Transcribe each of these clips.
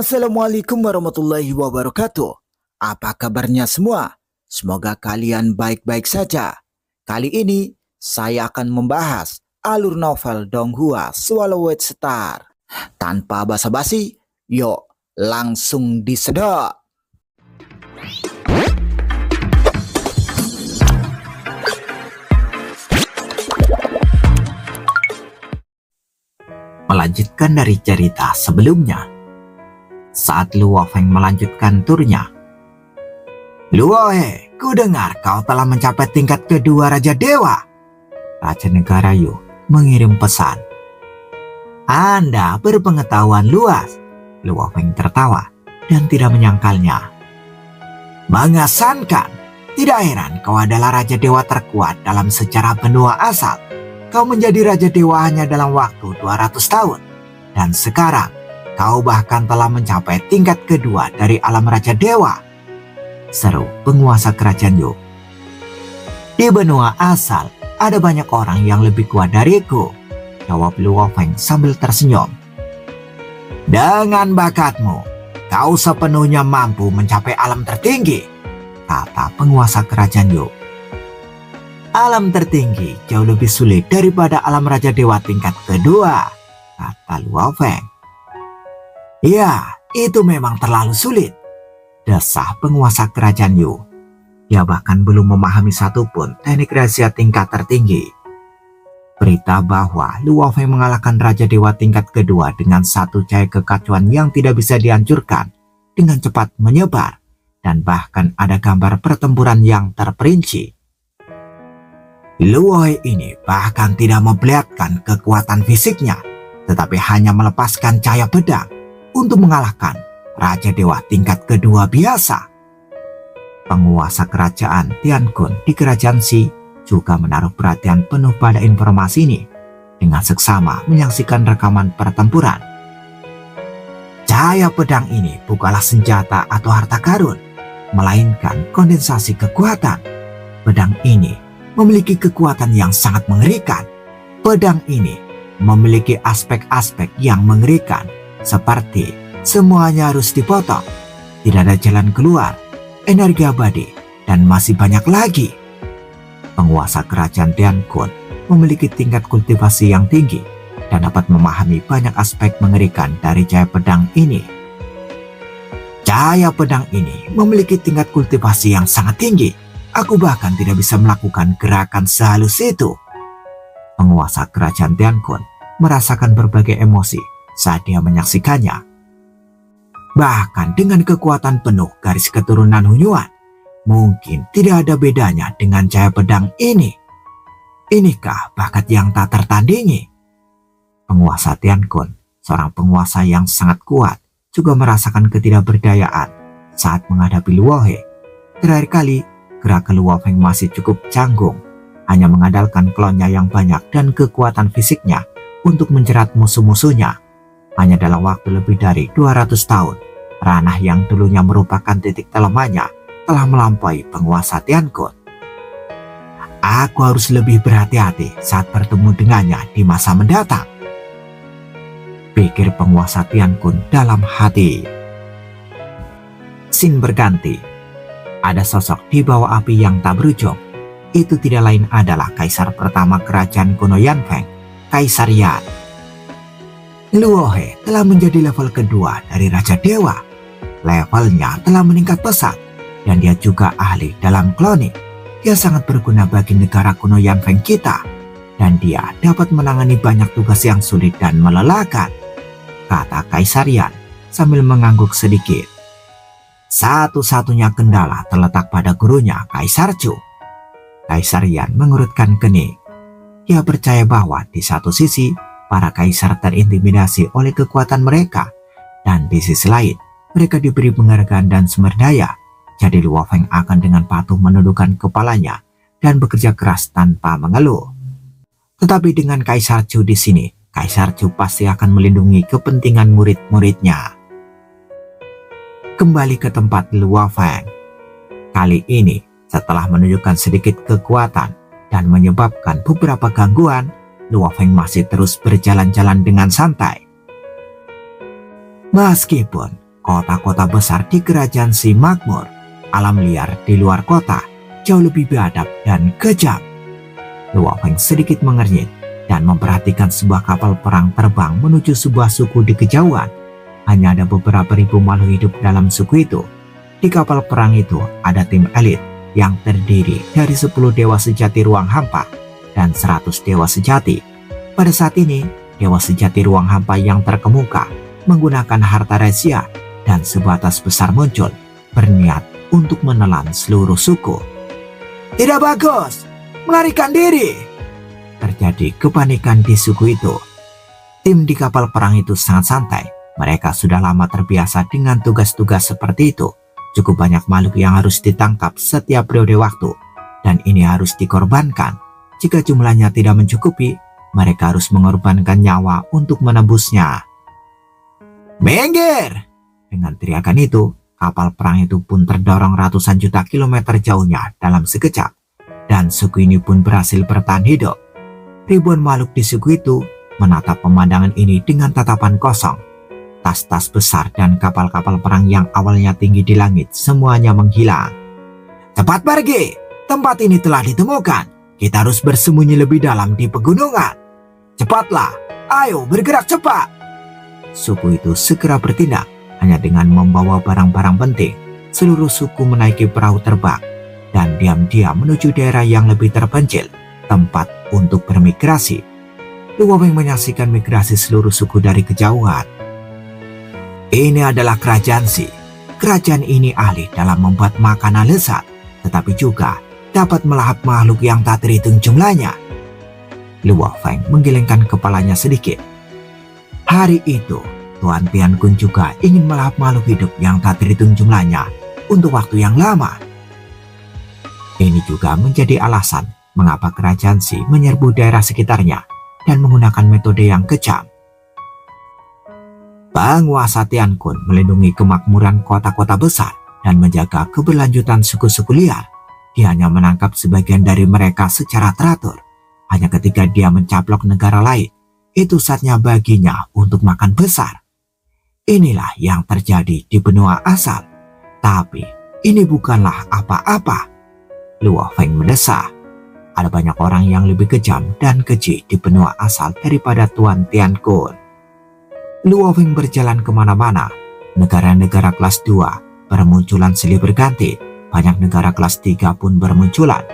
Assalamualaikum warahmatullahi wabarakatuh. Apa kabarnya semua? Semoga kalian baik-baik saja. Kali ini saya akan membahas alur novel Donghua Swallowed Star. Tanpa basa-basi, yuk langsung disedot. Melanjutkan dari cerita sebelumnya, saat Luo Feng melanjutkan turnya. "Luohe, ku dengar kau telah mencapai tingkat kedua Raja Dewa." Raja Negara Yu mengirim pesan. "Anda berpengetahuan luas." Luo Feng tertawa dan tidak menyangkalnya. "Mengesankan. Tidak heran kau adalah Raja Dewa terkuat dalam sejarah benua asal. Kau menjadi Raja Dewa hanya dalam waktu 200 tahun. Dan sekarang, kau bahkan telah mencapai tingkat kedua dari alam Raja Dewa," seru penguasa kerajaan Yu. "Di benua asal, ada banyak orang yang lebih kuat dariku," jawab Luo Feng sambil tersenyum. "Dengan bakatmu, kau sepenuhnya mampu mencapai alam tertinggi," kata penguasa kerajaan Yu. "Alam tertinggi jauh lebih sulit daripada alam Raja Dewa tingkat kedua," kata Luo Feng. "Ya, itu memang terlalu sulit," desah penguasa kerajaan Yu. Dia bahkan belum memahami satupun teknik rahasia tingkat tertinggi. Berita bahwa Luo Feng mengalahkan Raja Dewa tingkat kedua dengan satu cahaya kekacauan yang tidak bisa dihancurkan dengan cepat menyebar, dan bahkan ada gambar pertempuran yang terperinci. Luo ini bahkan tidak memperlihatkan kekuatan fisiknya, tetapi hanya melepaskan cahaya pedang untuk mengalahkan Raja Dewa tingkat kedua biasa. Penguasa kerajaan Tiankun di kerajaan Xi juga menaruh perhatian penuh pada informasi ini dengan seksama menyaksikan rekaman pertempuran. Cahaya pedang ini bukanlah senjata atau harta karun, melainkan kondensasi kekuatan. Pedang ini memiliki kekuatan yang sangat mengerikan. Pedang ini memiliki aspek-aspek yang mengerikan, seperti semuanya harus dipotong, tidak ada jalan keluar, energi abadi, dan masih banyak lagi. Penguasa kerajaan Tiankun memiliki tingkat kultivasi yang tinggi dan dapat memahami banyak aspek mengerikan dari cahaya pedang ini. Cahaya pedang ini memiliki tingkat kultivasi yang sangat tinggi. Aku bahkan tidak bisa melakukan gerakan sehalus itu. Penguasa kerajaan Tiankun merasakan berbagai emosi saat dia menyaksikannya. Bahkan dengan kekuatan penuh garis keturunan Hunyuan, mungkin tidak ada bedanya dengan cahaya pedang ini. Inikah bakat yang tak tertandingi? Penguasa Tiankun, seorang penguasa yang sangat kuat, juga merasakan ketidakberdayaan saat menghadapi Luohe. Terakhir kali, gerak Luo Feng masih cukup canggung, hanya mengandalkan klonnya yang banyak dan kekuatan fisiknya untuk menjerat musuh-musuhnya. Hanya dalam waktu lebih dari 200 tahun, ranah yang dulunya merupakan titik lemahnya telah melampaui penguasa Tiankun. Aku harus lebih berhati-hati saat bertemu dengannya di masa mendatang, pikir penguasa Tiankun dalam hati. Scene berganti. Ada sosok di bawah api yang tak berujung. Itu tidak lain adalah kaisar pertama kerajaan kuno Yanfeng, Kaisar Yan. Luohe telah menjadi level kedua dari Raja Dewa. Levelnya telah meningkat pesat, dan dia juga ahli dalam cloning. Dia sangat berguna bagi negara kuno Yanfeng kita, dan dia dapat menangani banyak tugas yang sulit dan melelahkan, kata Kaisar Yan sambil mengangguk sedikit. Satu-satunya kendala terletak pada gurunya, Kaisar Chu. Kaisar Yan mengurutkan kening. Dia percaya bahwa di satu sisi, para kaisar terintimidasi oleh kekuatan mereka, dan di sisi lain, mereka diberi penghargaan dan sumber daya. Jadi Luo Feng akan dengan patuh menundukkan kepalanya dan bekerja keras tanpa mengeluh. Tetapi dengan Kaisar Chu di sini, Kaisar Chu pasti akan melindungi kepentingan murid-muridnya. Kembali ke tempat Luo Feng. Kali ini, setelah menunjukkan sedikit kekuatan dan menyebabkan beberapa gangguan, Luo Feng masih terus berjalan-jalan dengan santai. Meskipun kota-kota besar di kerajaan si makmur, alam liar di luar kota jauh lebih biadab dan kejam. Luo Feng sedikit mengernyit dan memperhatikan sebuah kapal perang terbang menuju sebuah suku di kejauhan. Hanya ada beberapa ribu makhluk hidup dalam suku itu. Di kapal perang itu ada tim elit yang terdiri dari 10 dewa sejati ruang hampa dan 100 dewa sejati. Pada saat ini, dewa sejati ruang hampa yang terkemuka menggunakan harta rahasia dan sebatas besar muncul, berniat untuk menelan seluruh suku. Tidak bagus, melarikan diri! Terjadi kepanikan di suku itu. Tim di kapal perang itu sangat santai. Mereka sudah lama terbiasa dengan tugas-tugas seperti itu. Cukup banyak makhluk yang harus ditangkap setiap periode waktu, dan ini harus dikorbankan. Jika jumlahnya tidak mencukupi, mereka harus mengorbankan nyawa untuk menebusnya. Minggir! Dengan teriakan itu, kapal perang itu pun terdorong ratusan juta kilometer jauhnya dalam sekejap, dan suku ini pun berhasil bertahan hidup. Ribuan makhluk di suku itu menatap pemandangan ini dengan tatapan kosong. Tas-tas besar dan kapal-kapal perang yang awalnya tinggi di langit semuanya menghilang. Cepat pergi, tempat ini telah ditemukan. Kita harus bersembunyi lebih dalam di pegunungan. Cepatlah, ayo bergerak cepat. Suku itu segera bertindak. Hanya dengan membawa barang-barang penting, seluruh suku menaiki perahu terbang dan diam-diam menuju daerah yang lebih terpencil, tempat untuk bermigrasi. Luo Feng menyaksikan migrasi seluruh suku dari kejauhan. Ini adalah kerajaan Si. Kerajaan ini ahli dalam membuat makanan lezat, tetapi juga dapat melahap makhluk yang tak terhitung jumlahnya. Luo Feng menggelengkan kepalanya sedikit. Hari itu, Tuan Tian Kun juga ingin melahap makhluk hidup yang tak terhitung jumlahnya untuk waktu yang lama. Ini juga menjadi alasan mengapa kerajaan Si menyerbu daerah sekitarnya dan menggunakan metode yang kejam. Penguasa Tian Kun melindungi kemakmuran kota-kota besar dan menjaga keberlanjutan suku-suku liar. Dia hanya menangkap sebagian dari mereka secara teratur. Hanya ketika dia mencaplok negara lain, itu saatnya baginya untuk makan besar. Inilah yang terjadi di benua asal. Tapi ini bukanlah apa-apa. Luo Feng mendesah. Ada banyak orang yang lebih kejam dan keji di benua asal daripada Tuan Tian Kun. Luo Feng berjalan kemana-mana. Negara-negara kelas 2 bermunculan silih berganti. Banyak negara kelas 3 pun bermunculan.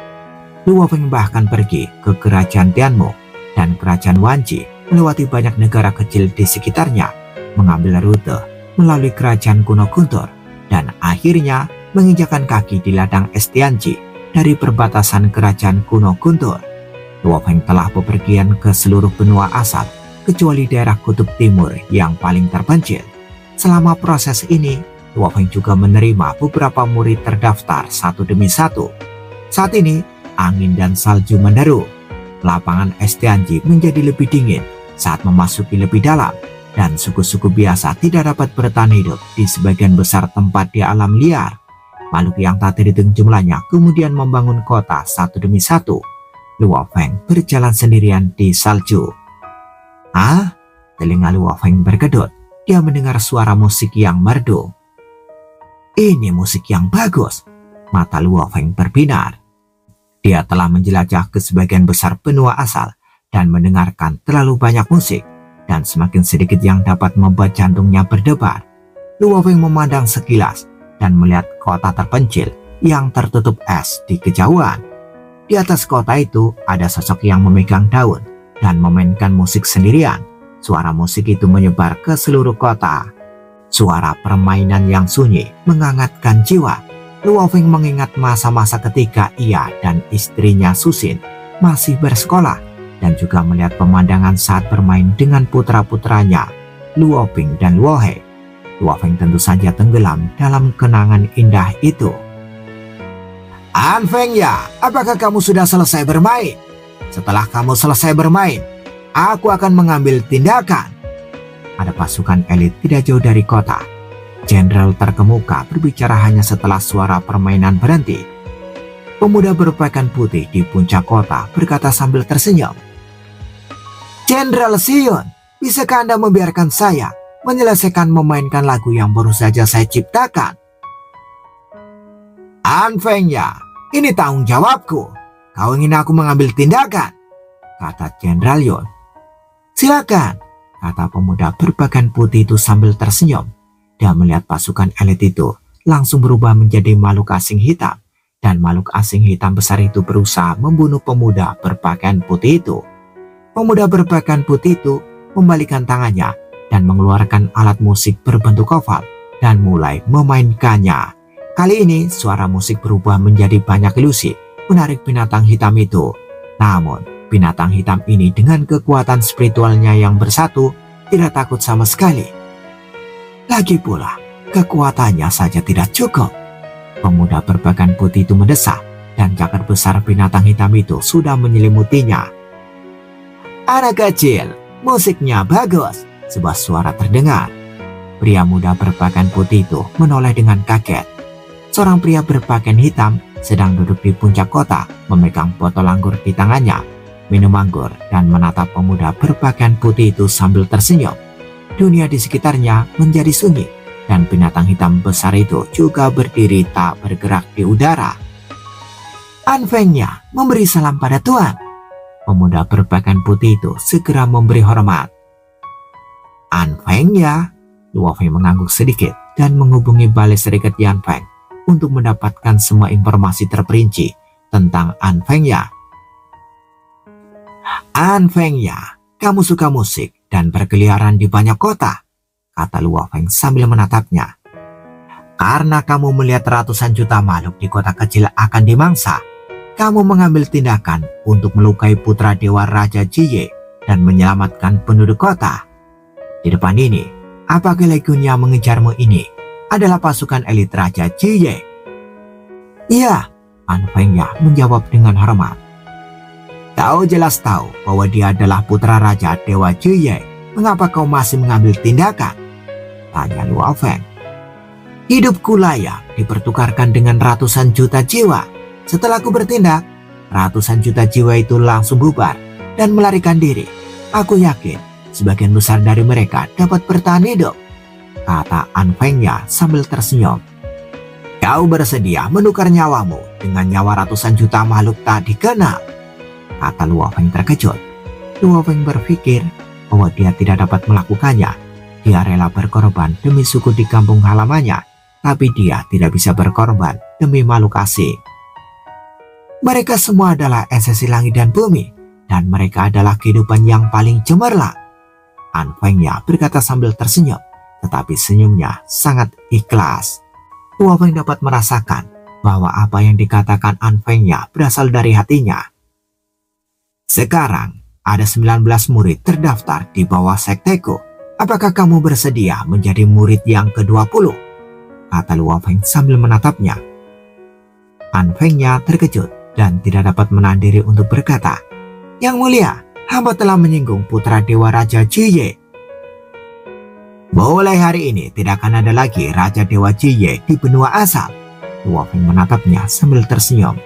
Luo Feng bahkan pergi ke kerajaan Tianmu dan kerajaan Wanji, melewati banyak negara kecil di sekitarnya, mengambil rute melalui kerajaan kuno Guntur, dan akhirnya menginjakan kaki di ladang es Tianji dari perbatasan kerajaan kuno Guntur. Luo Feng telah bepergian ke seluruh benua asal, kecuali daerah kutub timur yang paling terpencil. Selama proses ini, Luo Feng juga menerima beberapa murid terdaftar satu demi satu. Saat ini, angin dan salju menderu. Lapangan es Tianji menjadi lebih dingin saat memasuki lebih dalam, dan suku-suku biasa tidak dapat bertahan hidup di sebagian besar tempat di alam liar. Makhluk yang tak terhitung jumlahnya kemudian membangun kota satu demi satu. Luo Feng berjalan sendirian di salju. Telinga Luo Feng berkedut. Dia mendengar suara musik yang merdu. Ini musik yang bagus. Mata Luo Feng berbinar. Dia telah menjelajah ke sebagian besar benua asal dan mendengarkan terlalu banyak musik, dan semakin sedikit yang dapat membuat jantungnya berdebar. Luo Feng memandang sekilas dan melihat kota terpencil yang tertutup es di kejauhan. Di atas kota itu ada sosok yang memegang daun dan memainkan musik sendirian. Suara musik itu menyebar ke seluruh kota. Suara permainan yang sunyi menghangatkan jiwa. Luo Feng mengingat masa-masa ketika ia dan istrinya Susin masih bersekolah, dan juga melihat pemandangan saat bermain dengan putra-putranya Luo Ping dan Luo He. Luo Feng tentu saja tenggelam dalam kenangan indah itu. An Feng ya, apakah kamu sudah selesai bermain? Setelah kamu selesai bermain, aku akan mengambil tindakan. Ada pasukan elit tidak jauh dari kota. Jenderal terkemuka berbicara hanya setelah suara permainan berhenti. Pemuda berpakaian putih di puncak kota berkata sambil tersenyum. Jenderal Sion, bisakah Anda membiarkan saya menyelesaikan memainkan lagu yang baru saja saya ciptakan. Anfengya, ini tanggung jawabku. Kau ingin aku mengambil tindakan, kata Jenderal Yon. Silakan, kata pemuda berpakaian putih itu sambil tersenyum. Dia melihat pasukan elit itu langsung berubah menjadi makhluk asing hitam. Dan makhluk asing hitam besar itu berusaha membunuh pemuda berpakaian putih itu. Pemuda berpakaian putih itu membalikkan tangannya dan mengeluarkan alat musik berbentuk oval dan mulai memainkannya. Kali ini suara musik berubah menjadi banyak ilusi menarik binatang hitam itu. Namun binatang hitam ini dengan kekuatan spiritualnya yang bersatu tidak takut sama sekali. Lagi pula kekuatannya saja tidak cukup. Pemuda berpakaian putih itu mendesak dan jagat besar binatang hitam itu sudah menyelimutinya. Anak kecil, musiknya bagus, sebuah suara terdengar. Pria muda berpakaian putih itu menoleh dengan kaget. Seorang pria berpakaian hitam sedang duduk di puncak kota memegang botol anggur di tangannya, minum anggur dan menatap pemuda berpakaian putih itu sambil tersenyum. Dunia di sekitarnya menjadi sunyi. Dan binatang hitam besar itu juga berdiri tak bergerak di udara. Anfengya memberi salam pada Tuan. Pemuda berpakaian putih itu segera memberi hormat. Anfengya, Luo Feng mengangguk sedikit dan menghubungi Balai Serikat Yanfeng untuk mendapatkan semua informasi terperinci tentang Anfengya. Anfengya, kamu suka musik dan berkeliaran di banyak kota, kata Luo Feng sambil menatapnya. Karena kamu melihat ratusan juta makhluk di kota kecil akan dimangsa, kamu mengambil tindakan untuk melukai putra dewa Raja Jiye dan menyelamatkan penduduk kota. Di depan ini, apakah legiun yang mengejarmu ini adalah pasukan elit Raja Jiye? Iya, Anfengya menjawab dengan hormat. Kau jelas tahu bahwa dia adalah putra Raja Dewa Jiye. Mengapa kau masih mengambil tindakan? Tanya Luo Feng. Hidupku layak dipertukarkan dengan ratusan juta jiwa. Setelah aku bertindak, ratusan juta jiwa itu langsung bubar dan melarikan diri. Aku yakin sebagian besar dari mereka dapat bertahan hidup, kata Anfengya sambil tersenyum. Kau bersedia menukar nyawamu dengan nyawa ratusan juta makhluk tak dikenal, kata Luo Feng terkejut. Luo Feng berpikir bahwa dia tidak dapat melakukannya. Dia rela berkorban demi suku di kampung halamannya, tapi dia tidak bisa berkorban demi makhluk asing. Mereka semua adalah esensi langit dan bumi, dan mereka adalah kehidupan yang paling cemerlang. Anfengya berkata sambil tersenyum, tetapi senyumnya sangat ikhlas. Luo Feng dapat merasakan bahwa apa yang dikatakan Anfengya berasal dari hatinya. Sekarang ada 19 murid terdaftar di bawah sekteku. Apakah kamu bersedia menjadi murid yang ke-20? Kata Luo Feng sambil menatapnya. Anfengya terkejut dan tidak dapat menahan diri untuk berkata, Yang mulia, hamba telah menyinggung putra dewa Raja Jiye. Mulai hari ini tidak akan ada lagi Raja Dewa Jiye di benua asal. Luo Feng menatapnya sambil tersenyum.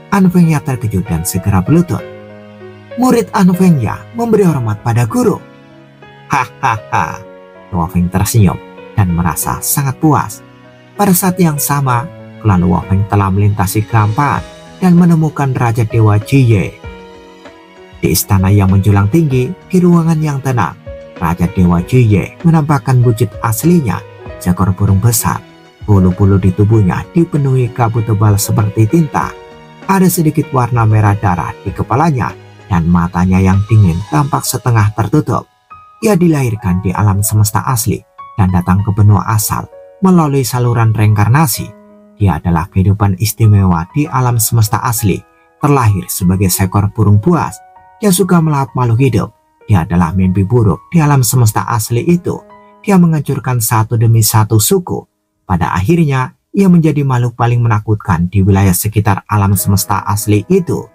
Anfengya terkejut dan segera berlutut. Murid Anfengya memberi hormat pada guru. Hahaha, Luo Feng tersenyum dan merasa sangat puas. Pada saat yang sama, klan Luo Feng telah melintasi kehampaan dan menemukan Raja Dewa Jiye. Di istana yang menjulang tinggi, di ruangan yang tenang, Raja Dewa Jiye menampakkan wujud aslinya, seekor burung besar. Bulu-bulu di tubuhnya dipenuhi kabut tebal seperti tinta. Ada sedikit warna merah darah di kepalanya dan matanya yang dingin tampak setengah tertutup. Ia dilahirkan di alam semesta asli dan datang ke benua asal melalui saluran reinkarnasi. Dia adalah kehidupan istimewa di alam semesta asli, terlahir sebagai seekor burung buas. Dia suka melahap makhluk hidup. Dia adalah mimpi buruk di alam semesta asli itu. Dia menghancurkan satu demi satu suku. Pada akhirnya, ia menjadi makhluk paling menakutkan di wilayah sekitar alam semesta asli itu.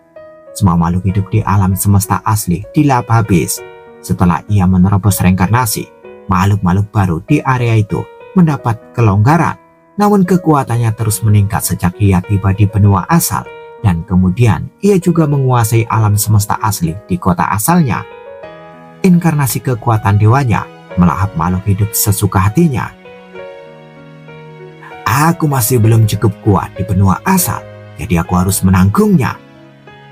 Semua makhluk hidup di alam semesta asli dilahap habis. Setelah ia menerobos reinkarnasi, makhluk-makhluk baru di area itu mendapat kelonggaran. Namun kekuatannya terus meningkat sejak ia tiba di benua asal. Dan kemudian ia juga menguasai alam semesta asli di kota asalnya. Inkarnasi kekuatan dewanya melahap makhluk hidup sesuka hatinya. Aku masih belum cukup kuat di benua asal, jadi aku harus menanggungnya.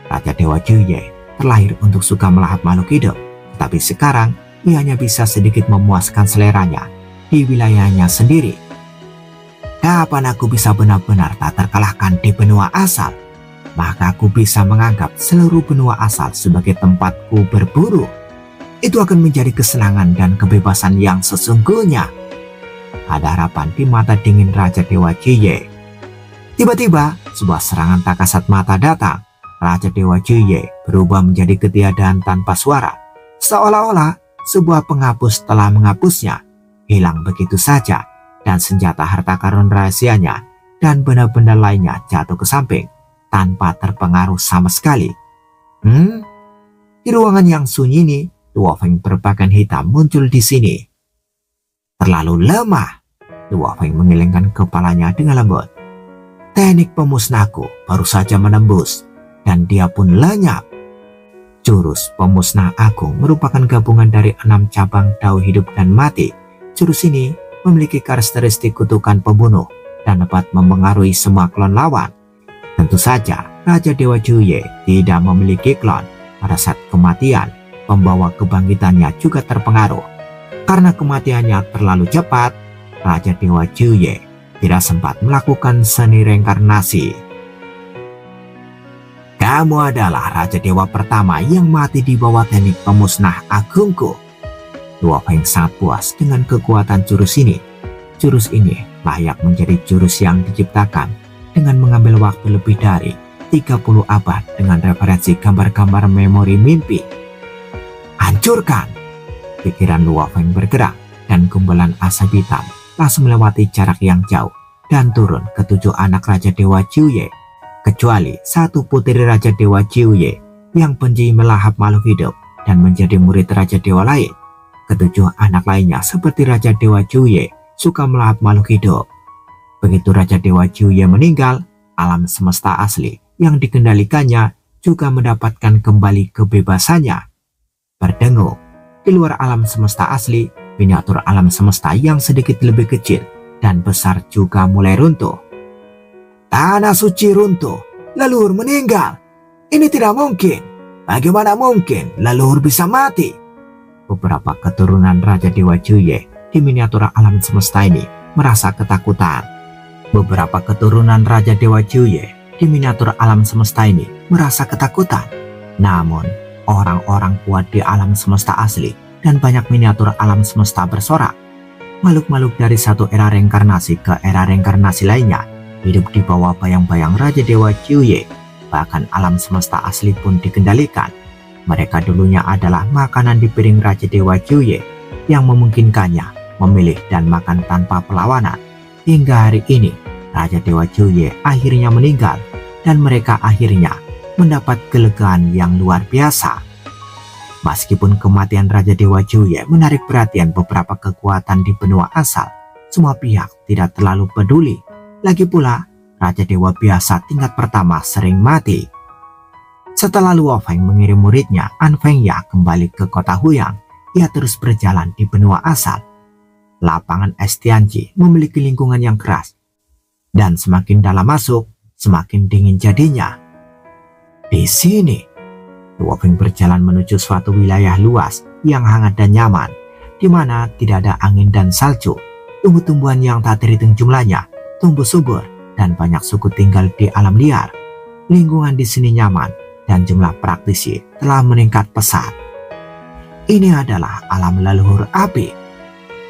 Raja Dewa Juye terlahir untuk suka melahap makhluk hidup, tetapi sekarang ia hanya bisa sedikit memuaskan seleranya di wilayahnya sendiri. Kapan aku bisa benar-benar tak terkalahkan di benua asal, maka aku bisa menganggap seluruh benua asal sebagai tempatku berburu. Itu akan menjadi kesenangan dan kebebasan yang sesungguhnya. Ada harapan di mata dingin Raja Dewa Juye. Tiba-tiba, sebuah serangan tak kasat mata datang. Raja Dewa Juye berubah menjadi ketiadaan tanpa suara. Seolah-olah sebuah penghapus telah menghapusnya. Hilang begitu saja, dan senjata harta karun rahasianya dan benda-benda lainnya jatuh ke samping tanpa terpengaruh sama sekali. Di ruangan yang sunyi ini, Luo Feng berpakaian hitam muncul di sini. Terlalu lemah. Luo Feng mengelengkan kepalanya dengan lembut. Teknik pemusnahku baru saja menembus, dan dia pun lenyap. Jurus pemusnah agung merupakan gabungan dari 6 cabang dao hidup dan mati. Jurus ini memiliki karakteristik kutukan pembunuh dan dapat mempengaruhi semua klon lawan. Tentu saja, Raja Dewa Juye tidak memiliki klon. Pada saat kematian, pembawa kebangkitannya juga terpengaruh. Karena kematiannya terlalu cepat, Raja Dewa Juye tidak sempat melakukan seni reinkarnasi. Kamu adalah Raja Dewa pertama yang mati di bawah teknik pemusnah agungku. Luo Feng sangat puas dengan kekuatan jurus ini. Jurus ini layak menjadi jurus yang diciptakan dengan mengambil waktu lebih dari 30 abad dengan referensi gambar-gambar memori mimpi. Hancurkan! Pikiran Luo Feng bergerak dan gumpulan asap hitam langsung melewati jarak yang jauh dan turun ke 7 anak Raja Dewa Juye, kecuali satu putri Raja Dewa Juye yang benci melahap makhluk hidup dan menjadi murid Raja Dewa lain. Ketujuh anak lainnya seperti Raja Dewa Juye suka melahap makhluk hidup. Begitu Raja Dewa Juye meninggal, alam semesta asli yang dikendalikannya juga mendapatkan kembali kebebasannya. Berdengung, di luar alam semesta asli, miniatur alam semesta yang sedikit lebih kecil dan besar juga mulai runtuh. Tanah suci runtuh, leluhur meninggal. Ini tidak mungkin. Bagaimana mungkin leluhur bisa mati? Beberapa keturunan Raja Dewa Juye di miniatur alam semesta ini merasa ketakutan. Beberapa keturunan Raja Dewa Juye di miniatur alam semesta ini merasa ketakutan. Namun, orang-orang kuat di alam semesta asli dan banyak miniatur alam semesta bersorak. Makhluk-makhluk dari satu era reinkarnasi ke era reinkarnasi lainnya hidup di bawah bayang-bayang Raja Dewa Juye. Bahkan alam semesta asli pun dikendalikan. Mereka dulunya adalah makanan di piring Raja Dewa Juye yang memungkinkannya memilih dan makan tanpa perlawanan. Hingga hari ini, Raja Dewa Juye akhirnya meninggal dan mereka akhirnya mendapat kelegaan yang luar biasa. Meskipun kematian Raja Dewa Juye menarik perhatian beberapa kekuatan di benua asal, semua pihak tidak terlalu peduli. Lagi pula, Raja Dewa biasa tingkat pertama sering mati. Setelah Luo Feng mengirim muridnya An Fengya kembali ke kota Huyang, ia terus berjalan di benua asal. Lapangan es Tianji memiliki lingkungan yang keras, dan semakin dalam masuk, semakin dingin jadinya. Di sini, Luo Feng berjalan menuju suatu wilayah luas yang hangat dan nyaman, di mana tidak ada angin dan salju. Tumbuh-tumbuhan yang tak terhitung jumlahnya tumbuh subur dan banyak suku tinggal di alam liar. Lingkungan di sini nyaman dan jumlah praktisi telah meningkat pesat. Ini adalah alam leluhur api.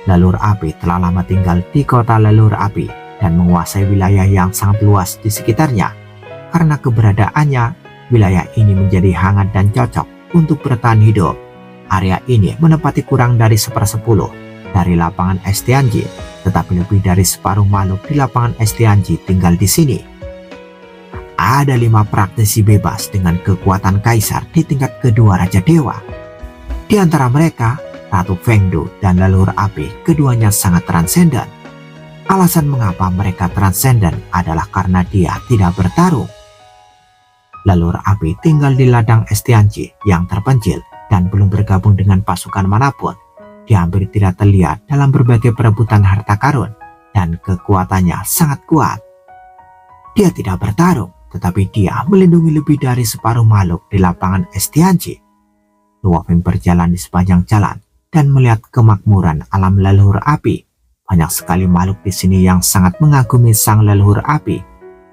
Leluhur api telah lama tinggal di kota leluhur api dan menguasai wilayah yang sangat luas di sekitarnya. Karena keberadaannya, wilayah ini menjadi hangat dan cocok untuk bertahan hidup. Area ini menempati kurang dari 1/10 dari lapangan es Tianji, tetapi lebih dari separuh makhluk di lapangan es Tianji tinggal di sini. Ada 5 praktisi bebas dengan kekuatan kaisar di tingkat kedua Raja Dewa. Di antara mereka, Ratu Fengdu dan leluhur api keduanya sangat transenden. Alasan mengapa mereka transenden adalah karena dia tidak bertarung. Leluhur api tinggal di ladang es Tianji yang terpencil dan belum bergabung dengan pasukan manapun. dia hampir tidak terlihat dalam berbagai perebutan harta karun dan kekuatannya sangat kuat. Dia tidak bertarung, tetapi dia melindungi lebih dari separuh makhluk di lapangan es Tianji. Luo Feng berjalan di sepanjang jalan dan melihat kemakmuran alam leluhur api. Banyak sekali makhluk di sini yang sangat mengagumi sang leluhur api.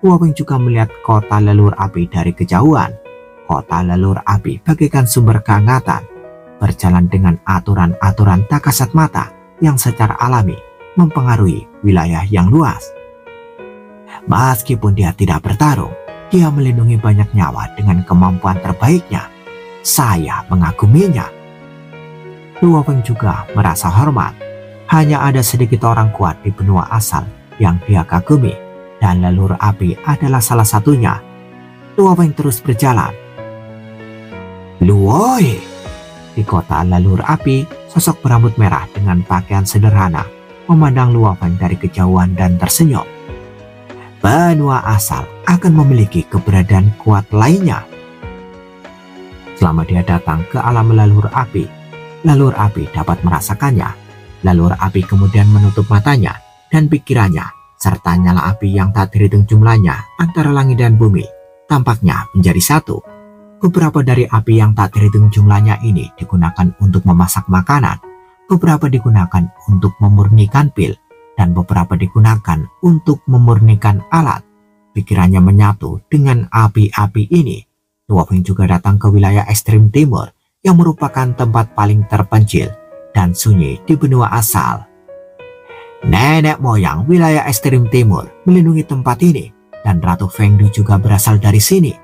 Luo Feng juga melihat kota leluhur api dari kejauhan. Kota leluhur api bagaikan sumber kehangatan, berjalan dengan aturan-aturan tak kasat mata yang secara alami mempengaruhi wilayah yang luas. Meskipun dia tidak bertarung, dia melindungi banyak nyawa dengan kemampuan terbaiknya. Saya mengaguminya. Luo Feng juga merasa hormat. Hanya ada sedikit orang kuat di benua asal yang dia kagumi, dan leluhur api adalah salah satunya. Luo Feng terus berjalan. Luoi! Di kota leluhur api, sosok berambut merah dengan pakaian sederhana memandang Luo Feng dari kejauhan dan tersenyum. Benua asal akan memiliki keberadaan kuat lainnya. Selama dia datang ke alam leluhur api dapat merasakannya. Leluhur api kemudian menutup matanya dan pikirannya, serta nyala api yang tak terhitung jumlahnya antara langit dan bumi tampaknya menjadi satu. Beberapa dari api yang tak terhitung jumlahnya ini digunakan untuk memasak makanan, beberapa digunakan untuk memurnikan pil, dan beberapa digunakan untuk memurnikan alat. Pikirannya menyatu dengan api-api ini. Luo Feng juga datang ke wilayah ekstrem timur yang merupakan tempat paling terpencil dan sunyi di benua asal. Nenek moyang wilayah ekstrem timur melindungi tempat ini, dan Ratu Fengdu juga berasal dari sini.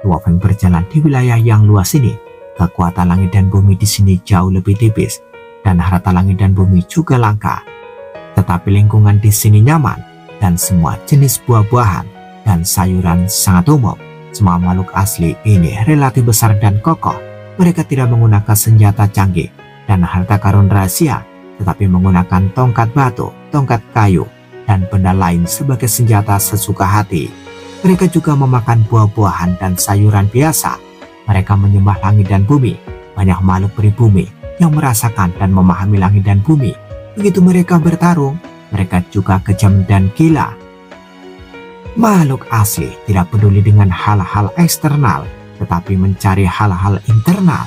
Luo Feng berjalan di wilayah yang luas ini. Kekuatan langit dan bumi di sini jauh lebih tipis, dan harta langit dan bumi juga langka. Tetapi lingkungan di sini nyaman, dan semua jenis buah-buahan dan sayuran sangat umum. Semua makhluk asli ini relatif besar dan kokoh. Mereka tidak menggunakan senjata canggih dan harta karun rahasia, tetapi menggunakan tongkat batu, tongkat kayu, dan benda lain sebagai senjata sesuka hati. Mereka juga memakan buah-buahan dan sayuran biasa. Mereka menyembah langit dan bumi. Banyak makhluk pribumi yang merasakan dan memahami langit dan bumi. Begitu mereka bertarung, mereka juga kejam dan gila. Makhluk asli tidak peduli dengan hal-hal eksternal, tetapi mencari hal-hal internal.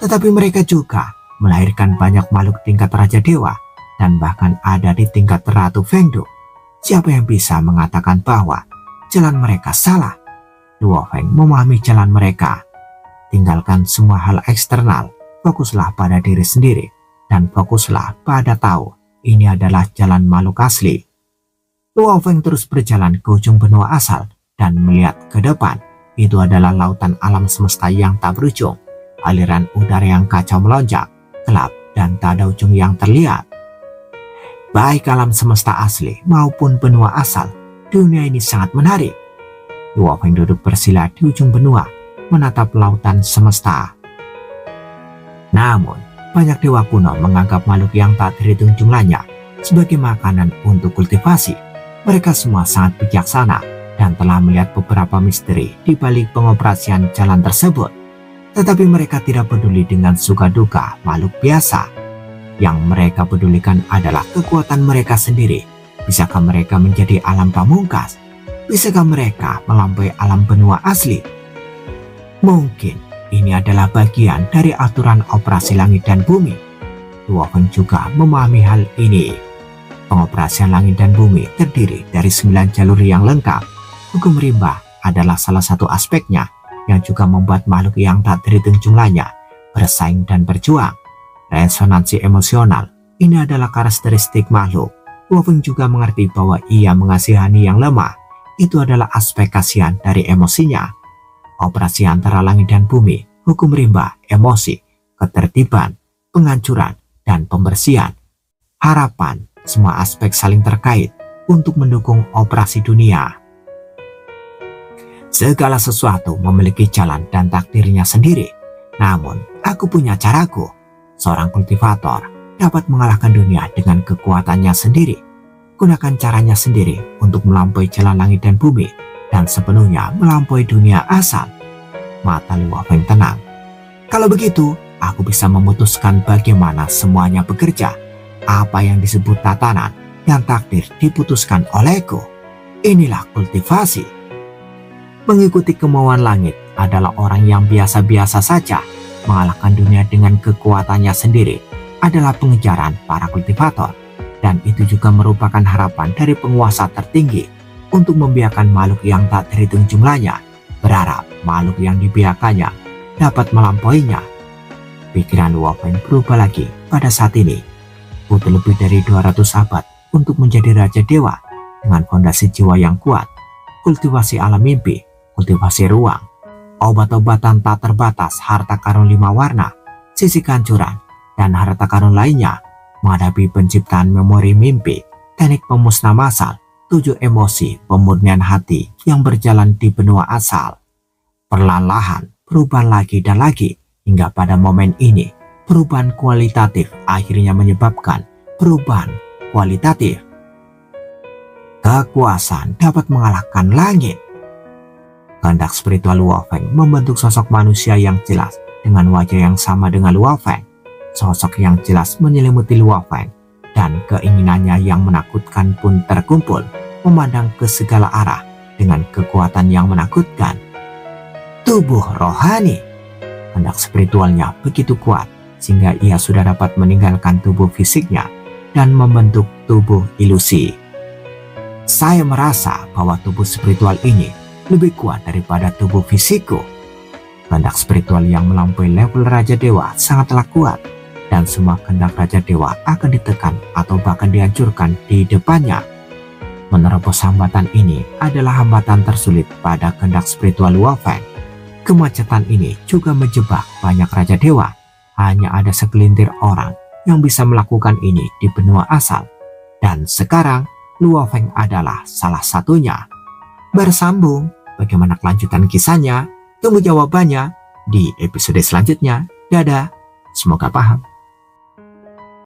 Tetapi mereka juga melahirkan banyak makhluk tingkat Raja Dewa, dan bahkan ada di tingkat Ratu Fengdu. Siapa yang bisa mengatakan bahwa jalan mereka salah? Luo Feng memahami jalan mereka. Tinggalkan semua hal eksternal, fokuslah pada diri sendiri, dan fokuslah pada tahu ini adalah jalan makhluk asli. Luo Feng terus berjalan ke ujung benua asal dan melihat ke depan. Itu adalah lautan alam semesta yang tak berujung, aliran udara yang kacau melonjak, gelap, dan tak ada ujung yang terlihat. Baik alam semesta asli maupun benua asal, dunia ini sangat menarik. Luo Feng duduk bersila di ujung benua, menatap lautan semesta. Namun, banyak dewa kuno menganggap makhluk yang tak terhitung jumlahnya sebagai makanan untuk kultivasi. Mereka semua sangat bijaksana dan telah melihat beberapa misteri di balik pengoperasian jalan tersebut. Tetapi mereka tidak peduli dengan suka duka makhluk biasa. Yang mereka pedulikan adalah kekuatan mereka sendiri. Bisakah mereka menjadi alam pamungkas? Bisakah mereka melampaui alam benua asli? Mungkin ini adalah bagian dari aturan operasi langit dan bumi. Luo Feng juga memahami hal ini. Pengoperasian langit dan bumi terdiri dari 9 jalur yang lengkap. Hukum rimba adalah salah satu aspeknya, yang juga membuat makhluk yang tak terhitung jumlahnya bersaing dan berjuang. Resonansi emosional ini adalah karakteristik makhluk. Luo Feng juga mengerti bahwa ia mengasihani yang lemah. Itu adalah aspek kasihan dari emosinya. Operasi antara langit dan bumi, hukum rimba, emosi, ketertiban, penghancuran, dan pembersihan. Harapan, semua aspek saling terkait untuk mendukung operasi dunia. Segala sesuatu memiliki jalan dan takdirnya sendiri. Namun, aku punya caraku. Seorang kultivator dapat mengalahkan dunia dengan kekuatannya sendiri. Gunakan caranya sendiri untuk melampaui jalan langit dan bumi dan sepenuhnya melampaui dunia asal. Mata Luo Feng tenang. Kalau begitu, aku bisa memutuskan bagaimana semuanya bekerja. Apa yang disebut tatanan dan takdir diputuskan olehku. Inilah kultivasi. Mengikuti kemauan langit adalah orang yang biasa-biasa saja. Mengalahkan dunia dengan kekuatannya sendiri adalah pengejaran para kultivator. Dan itu juga merupakan harapan dari penguasa tertinggi untuk membiarkan makhluk yang tak terhitung jumlahnya berharap makhluk yang dibiarkannya dapat melampauinya. Pikiran Luo Feng berubah lagi pada saat ini. Butuh lebih dari 200 abad untuk menjadi Raja Dewa dengan fondasi jiwa yang kuat, kultivasi alam mimpi, kultivasi ruang, obat-obatan tak terbatas, harta karun 5 warna, sisi kehancuran, dan harta karun lainnya. Menghadapi penciptaan memori mimpi, teknik pemusnah massal, 7 emosi pemurnian hati yang berjalan di benua asal. Perlahan-lahan, perubahan lagi dan lagi, hingga pada momen ini, perubahan kualitatif akhirnya menyebabkan perubahan kualitatif. Kekuasaan dapat mengalahkan langit. Kehendak spiritual Luo Feng membentuk sosok manusia yang jelas dengan wajah yang sama dengan Luo Feng. Sosok yang jelas menyelimuti Luo Feng, dan keinginannya yang menakutkan pun terkumpul, memandang ke segala arah dengan kekuatan yang menakutkan. Tubuh rohani. Kehendak spiritualnya begitu kuat sehingga ia sudah dapat meninggalkan tubuh fisiknya dan membentuk tubuh ilusi. Saya merasa bahwa tubuh spiritual ini lebih kuat daripada tubuh fisikku. Kehendak spiritual yang melampaui level Raja Dewa sangatlah kuat, dan semua kehendak Raja Dewa akan ditekan atau bahkan dihancurkan di depannya. Menerobos hambatan ini adalah hambatan tersulit pada kehendak spiritual Luo Feng. Kemacetan ini juga menjebak banyak Raja Dewa. Hanya ada segelintir orang yang bisa melakukan ini di benua asal. Dan sekarang Luo Feng adalah salah satunya. Bersambung, bagaimana kelanjutan kisahnya? Tunggu jawabannya di episode selanjutnya. Dadah, semoga paham.